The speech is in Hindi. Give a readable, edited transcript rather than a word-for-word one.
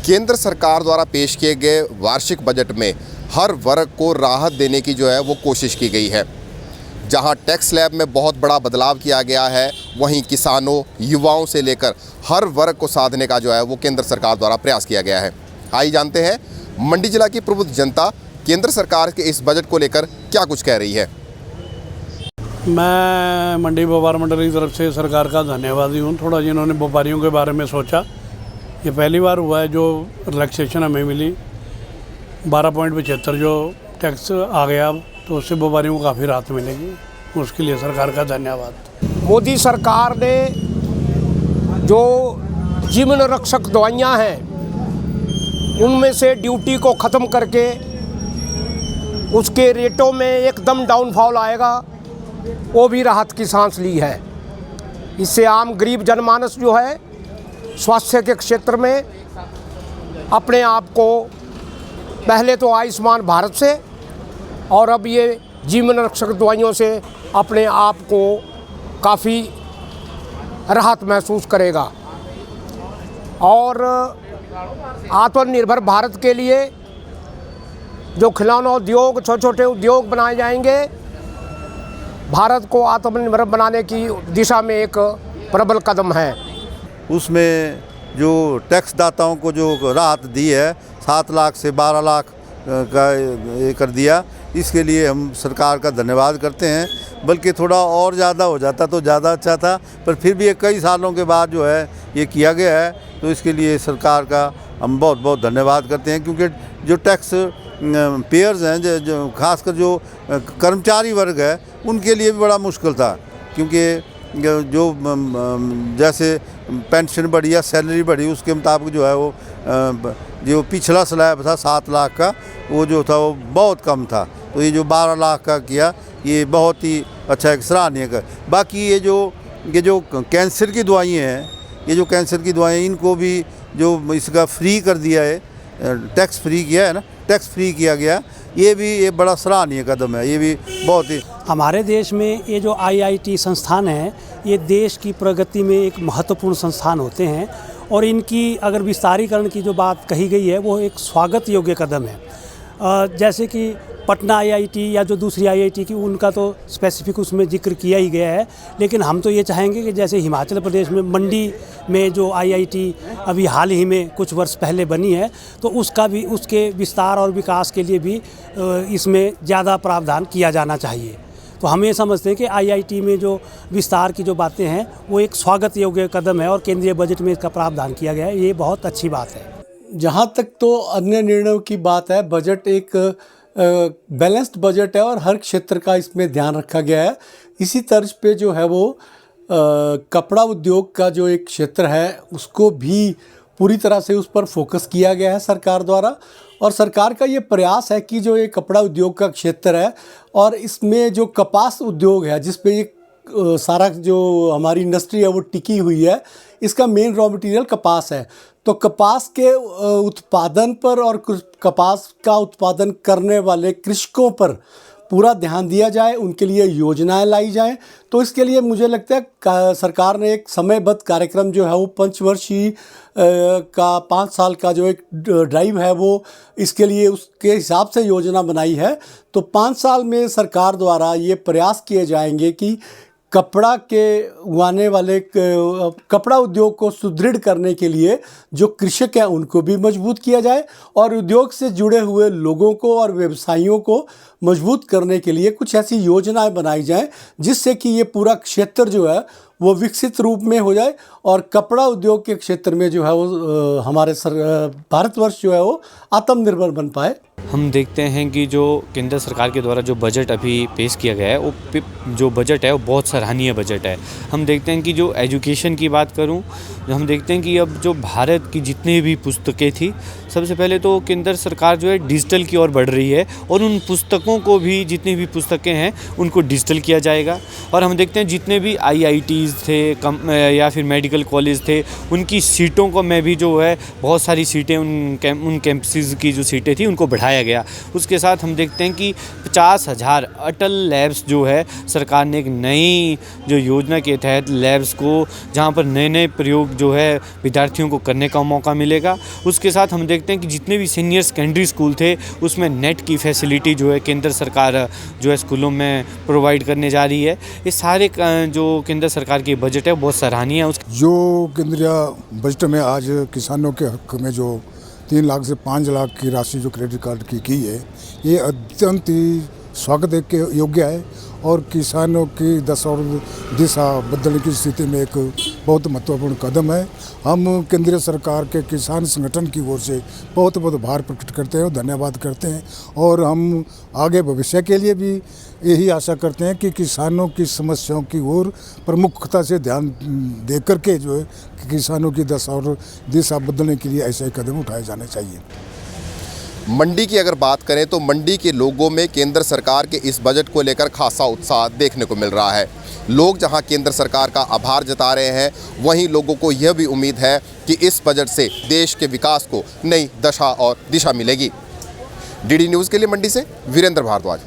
केंद्र सरकार द्वारा पेश किए गए वार्षिक बजट में हर वर्ग को राहत देने की जो है वो कोशिश की गई है। जहां टैक्स स्लैब में बहुत बड़ा बदलाव किया गया है, वहीं किसानों, युवाओं से लेकर हर वर्ग को साधने का जो है वो केंद्र सरकार द्वारा प्रयास किया गया है। आइए जानते हैं मंडी जिला की प्रबुद्ध जनता केंद्र सरकार के इस बजट को लेकर क्या कुछ कह रही है। मैं मंडी व्यापार मंडल की तरफ से सरकार का धन्यवादी हूँ। थोड़ा जिन्होंने व्यापारियों के बारे में सोचा, ये पहली बार हुआ है जो रिलैक्सेशन हमें मिली। 12.75 जो टैक्स आ गया, तो उससे व्यापारियों को काफ़ी राहत मिलेगी। उसके लिए सरकार का धन्यवाद। मोदी सरकार ने जो जीवन रक्षक दवाइयाँ हैं, उनमें से ड्यूटी को ख़त्म करके उसके रेटों में एकदम डाउनफॉल आएगा, वो भी राहत की सांस ली है। इससे आम गरीब जनमानस जो है स्वास्थ्य के क्षेत्र में अपने आप को पहले तो आयुष्मान भारत से और अब ये जीवन रक्षक दवाइयों से अपने आप को काफ़ी राहत महसूस करेगा। और आत्मनिर्भर भारत के लिए जो खिलौना उद्योग, छोटे छोटे उद्योग बनाए जाएंगे, भारत को आत्मनिर्भर बनाने की दिशा में एक प्रबल कदम है। उसमें जो टैक्स दाताओं को जो राहत दी है 7 लाख से 12 लाख का ये कर दिया, इसके लिए हम सरकार का धन्यवाद करते हैं। बल्कि थोड़ा और ज़्यादा हो जाता तो ज़्यादा अच्छा था, पर फिर भी कई सालों के बाद जो है ये किया गया है, तो इसके लिए सरकार का हम बहुत बहुत धन्यवाद करते हैं। क्योंकि जो टैक्स पेयर्स हैं, जो खासकर जो कर्मचारी वर्ग है, उनके लिए भी बड़ा मुश्किल था। क्योंकि जो जैसे पेंशन बढ़ी या सैलरी बढ़ी, उसके मुताबिक जो है वो जो पिछला स्लैब था 7 लाख का, वो जो था वो बहुत कम था। तो ये जो 12 लाख का किया, ये बहुत ही अच्छा एक सराहनीय का। बाकी ये जो कैंसर की दवाइयाँ हैं, ये जो कैंसर की दवाइयाँ, इनको भी जो इसका फ्री कर दिया है, टैक्स फ्री किया है ना, टैक्स फ्री किया गया, ये भी ये बड़ा सराहनीय कदम है। ये भी बहुत ही हमारे देश में ये जो IIT संस्थान हैं, ये देश की प्रगति में एक महत्वपूर्ण संस्थान होते हैं और इनकी अगर विस्तारीकरण की जो बात कही गई है, वो एक स्वागत योग्य कदम है। जैसे कि पटना IIT या जो दूसरी IIT की, उनका तो स्पेसिफिक उसमें जिक्र किया ही गया है, लेकिन हम तो ये चाहेंगे कि जैसे हिमाचल प्रदेश में मंडी में जो IIT अभी हाल ही में कुछ वर्ष पहले बनी है, तो उसका भी, उसके विस्तार और विकास के लिए भी इसमें ज़्यादा प्रावधान किया जाना चाहिए। तो हम ये समझते हैं कि IIT में जो विस्तार की जो बातें हैं, वो एक स्वागत योग्य कदम है और केंद्रीय बजट में इसका प्रावधान किया गया है। ये बहुत अच्छी बात है। जहाँ तक तो अन्य निर्णयों की बात है, बजट एक बैलेंस्ड बजट है और हर क्षेत्र का इसमें ध्यान रखा गया है। इसी तर्ज पे जो है वो कपड़ा उद्योग का जो एक क्षेत्र है, उसको भी पूरी तरह से उस पर फोकस किया गया है सरकार द्वारा। और सरकार का ये प्रयास है कि जो ये कपड़ा उद्योग का क्षेत्र है और इसमें जो कपास उद्योग है, जिस पे ये सारा जो हमारी इंडस्ट्री है वो टिकी हुई है, इसका मेन रॉ मटेरियल कपास है। तो कपास के उत्पादन पर और कपास का उत्पादन करने वाले कृषकों पर पूरा ध्यान दिया जाए, उनके लिए योजनाएं लाई जाएं। तो इसके लिए मुझे लगता है सरकार ने एक समयबद्ध कार्यक्रम जो है वो पंचवर्षीय का 5 साल का जो एक ड्राइव है, वो इसके लिए उसके हिसाब से योजना बनाई है। तो 5 साल में सरकार द्वारा ये प्रयास किए जाएंगे कि कपड़ा के उगाने वाले कपड़ा उद्योग को सुदृढ़ करने के लिए जो कृषक हैं उनको भी मजबूत किया जाए और उद्योग से जुड़े हुए लोगों को और व्यवसायियों को मजबूत करने के लिए कुछ ऐसी योजनाएं बनाई जाएं, जिससे कि ये पूरा क्षेत्र जो है वो विकसित रूप में हो जाए और कपड़ा उद्योग के क्षेत्र में जो है वो हमारे भारतवर्ष जो है वो आत्मनिर्भर बन पाए। हम देखते हैं कि जो केंद्र सरकार के द्वारा जो बजट अभी पेश किया गया है, वो जो बजट है वो बहुत सराहनीय बजट है। हम देखते हैं कि जो एजुकेशन की बात करूं, हम देखते हैं कि अब जो भारत की जितनी भी पुस्तकें थी, सबसे पहले तो केंद्र सरकार जो है डिजिटल की ओर बढ़ रही है और उन पुस्तकों को भी, जितनी भी पुस्तकें हैं उनको डिजिटल किया जाएगा। और हम देखते हैं जितने भी IITs थे या फिर मेडिकल कॉलेज थे, उनकी सीटों को में भी जो है बहुत सारी सीटें उन कैंपसेस की जो सीटें थी उनको बढ़ाया गया। उसके साथ हम देखते हैं कि 50,000 अटल लैब्स जो है सरकार ने एक नई जो योजना के तहत लैब्स को, जहाँ पर नए नए प्रयोग जो है विद्यार्थियों को करने का मौका मिलेगा। उसके साथ हम देखते हैं कि जितने भी सीनियर सेकेंडरी स्कूल थे उसमें नेट की फैसिलिटी जो है केंद्र सरकार जो है स्कूलों में प्रोवाइड करने जा रही है। ये सारे जो केंद्र सरकार की बजट है बहुत सराहनीय है। जो केंद्रीय बजट में आज किसानों के हक में जो 3 लाख से 5 लाख की राशि जो क्रेडिट कार्ड की है, ये अत्यंत ही स्वागत के योग्य है और किसानों की दशा और दिशा बदलने की स्थिति में एक बहुत महत्वपूर्ण कदम है। हम केंद्रीय सरकार के किसान संगठन की ओर से बहुत बहुत आभार प्रकट करते हैं और धन्यवाद करते हैं और हम आगे भविष्य के लिए भी यही आशा करते हैं कि किसानों की समस्याओं की ओर प्रमुखता से ध्यान दे करके जो है कि किसानों की दशा और दिशा बदलने के लिए ऐसे कदम उठाए जाने चाहिए। मंडी की अगर बात करें तो मंडी के लोगों में केंद्र सरकार के इस बजट को लेकर खासा उत्साह देखने को मिल रहा है। लोग जहां केंद्र सरकार का आभार जता रहे हैं, वहीं लोगों को यह भी उम्मीद है कि इस बजट से देश के विकास को नई दशा और दिशा मिलेगी। डीडी न्यूज़ के लिए मंडी से वीरेंद्र भारद्वाज।